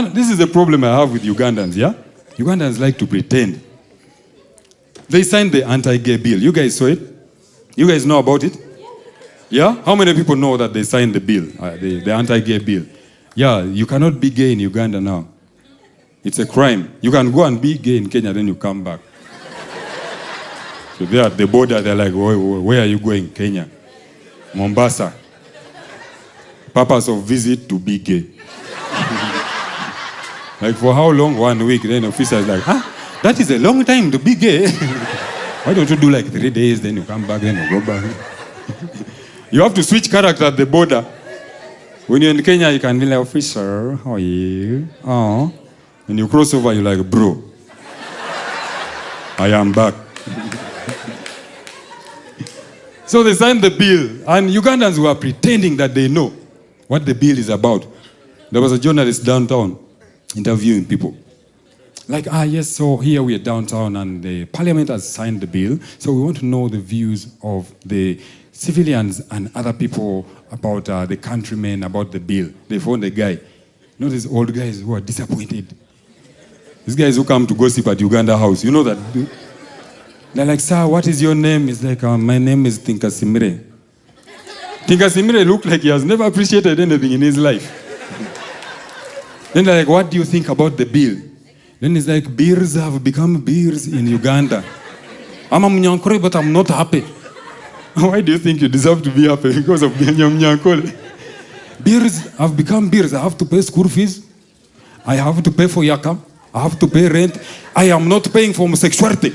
And this is the problem I have with Ugandans, yeah? Ugandans like to pretend. They signed the anti-gay bill. You guys saw it? You guys know about it? Yeah? How many people know that they signed the bill, the anti-gay bill? Yeah, you cannot be gay in Uganda now. It's a crime. You can go and be gay in Kenya, then you come back. So they're at the border, they're like, where are you going? Kenya. Mombasa. Purpose of visit to be gay. Like for how long? 1 week. Then the officer is like, that is a long time to be gay. Why don't you do like 3 days, then you come back, then you go back. You have to switch character at the border. When you're in Kenya, you can be like, officer, how are you? Oh. When you cross over, you're like, bro, I am back. So they signed the bill, and Ugandans were pretending that they know what the bill is about. There was a journalist downtown interviewing people. Like, yes, so here we are downtown, and the parliament has signed the bill, so we want to know the views of the civilians and other people about the countrymen, about the bill. They found a guy. You know these old guys who are disappointed? These guys who come to gossip at Uganda House, you know that? They're like, sir, what is your name? He's like, my name is Tinkasimire. Tinkasimire looked like he has never appreciated anything in his life. Then they're like, what do you think about the bill? Then he's like, beers have become beers in Uganda. I'm a Mnyankore, but I'm not happy. Why do you think you deserve to be happy? Because of being Mnyankore. Beers have become beers. I have to pay school fees. I have to pay for yaka. I have to pay rent. I am not paying for homosexuality.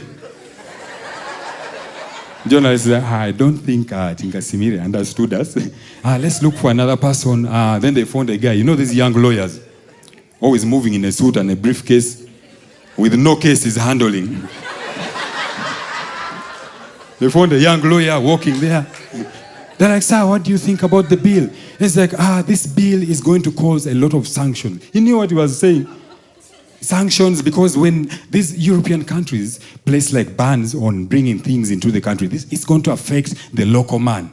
Journalist said, I don't think Tinkasimire understood us. Let's look for another person. Then they found a guy. You know these young lawyers? Always moving in a suit and a briefcase with no case he's handling. They found a young lawyer walking there. They're like, sir, what do you think about the bill? He's like, this bill is going to cause a lot of sanctions. He knew what he was saying. Sanctions, because when these European countries place like bans on bringing things into the country, it's going to affect the local man.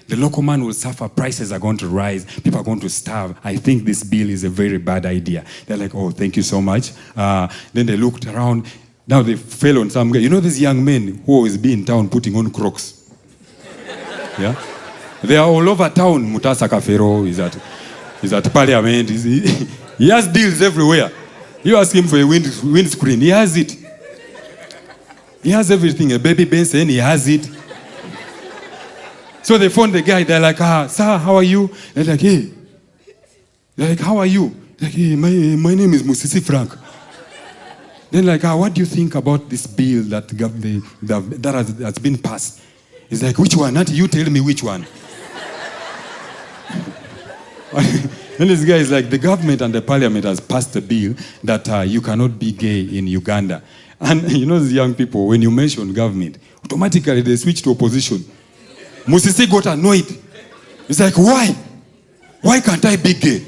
The local man will suffer, prices are going to rise, people are going to starve. I think this bill is a very bad idea. They're like, oh, thank you so much. Then they looked around. Now they fell on some guy. You know these young men who always be in town putting on Crocs? Yeah? They are all over town. Mutasa Kafero is at Parliament. He has deals everywhere. You ask him for a windscreen, he has it. He has everything, a baby Benson, he has it. So they found the guy, they're like, sir, how are you? They're like, hey. They're like, how are you? They're like, hey, my name is Musisi Frank. Then like, what do you think about this bill that has been passed? He's like, which one? Auntie, you tell me which one. And this guy is like, the government and the parliament has passed a bill that you cannot be gay in Uganda. And you know these young people, when you mention government, automatically they switch to opposition. Musisi got annoyed. He's like, why? Why can't I be gay?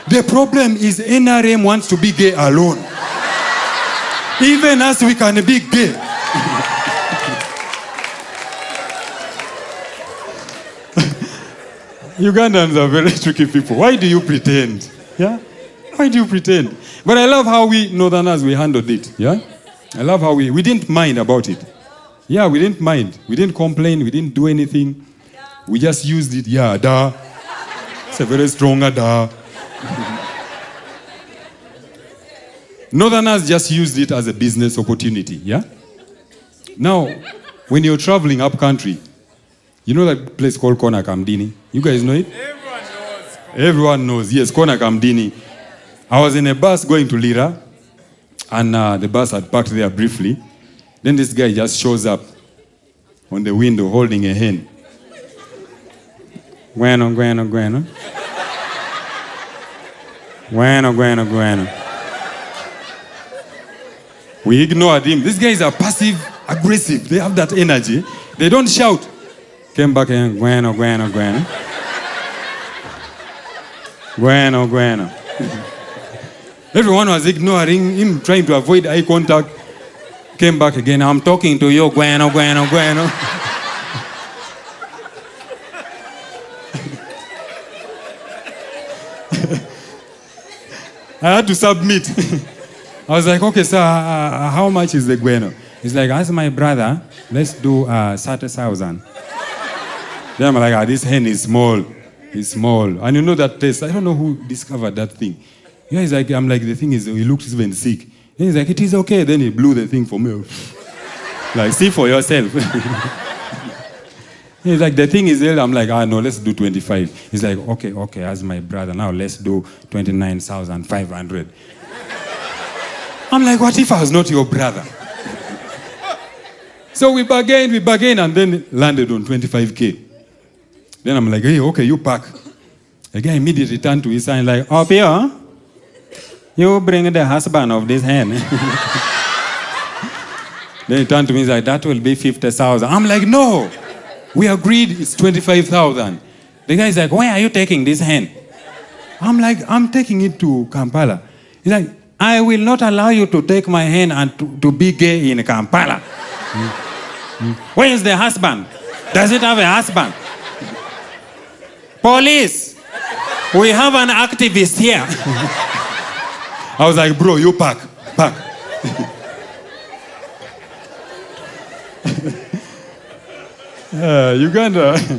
The problem is NRM wants to be gay alone. Even us, we can be gay. Ugandans are very tricky people. Why do you pretend? Yeah? Why do you pretend? But I love how we Northerners, we handled it. Yeah? I love how we didn't mind about it. Yeah, we didn't mind. We didn't complain. We didn't do anything. We just used it. Yeah, da. It's a very strong da. Northerners just used it as a business opportunity. Yeah? Now, when you're traveling up country, you know that place called Kona Kamdini? You guys know it? Everyone knows. Everyone knows. Yes, Kona Kamdini. I was in a bus going to Lira, and the bus had parked there briefly. Then this guy just shows up on the window holding a hen. Bueno, bueno, bueno. Bueno, bueno, bueno. We ignored him. These guys are passive aggressive. They have that energy. They don't shout. Came back and bueno, bueno, bueno. Bueno, bueno. Everyone was ignoring him, trying to avoid eye contact. Came back again. I'm talking to you, bueno, bueno, bueno. I had to submit. I was like, okay, sir, how much is the guano? He's like, ask my brother, let's do 30,000. Then I'm like, this hen is small. It's small. And you know that taste. I don't know who discovered that thing. Yeah, he's like, I'm like, the thing is, he looks even sick. Then he's like, it is okay. Then he blew the thing for me. Like, see for yourself. He's like, the thing is, I'm like, no, let's do 25. He's like, okay, as my brother, now let's do 29,500. I'm like, what if I was not your brother? So we bargained, and then landed on 25K. Then I'm like, hey, okay, you pack. The guy immediately turned to his son like, up here, you bring the husband of this hen. Then he turned to me, he's like, that will be 50,000. I'm like, no, we agreed it's 25,000. The guy's like, where are you taking this hen? I'm like, I'm taking it to Kampala. He's like, I will not allow you to take my hen and to be gay in Kampala. Where is the husband? Does it have a husband? Police! We have an activist here. I was like, bro, you pack. Uganda.